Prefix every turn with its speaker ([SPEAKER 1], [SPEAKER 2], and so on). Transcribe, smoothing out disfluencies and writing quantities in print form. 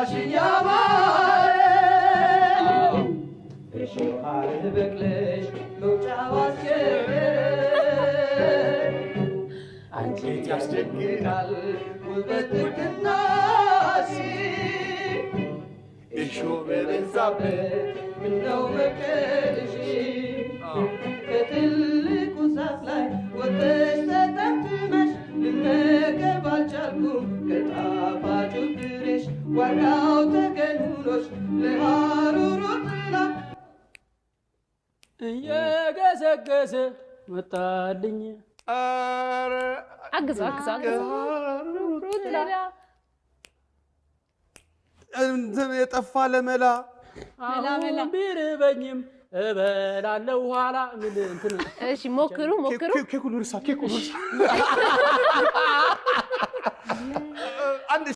[SPEAKER 1] ሻሽያማረ እሾሃር በቅለሽ መውጫዋስከረ አንቺ ያስደግናል ውበት ትናሲ እሾህ በበዛበት ምነው መብቀልሽ ከትልቁ ዛፍ ላይ ወጥተሽ ተጠምጥመሽ ልመገብ አልቻልኩም ከጣፋጩ ፍሬሽ ዋናው ተገኑኖች ለሐሩሩ ጥላ
[SPEAKER 2] እየገሰገሰ መጣልኝ
[SPEAKER 3] አግዛ
[SPEAKER 4] እንትን የጠፋ ለመላ
[SPEAKER 2] አሁን ቢርበኝም እበላለሁ ኋላ ምን እንትን
[SPEAKER 3] እሺ ሞክሩ
[SPEAKER 4] ኬኩ ልርሳ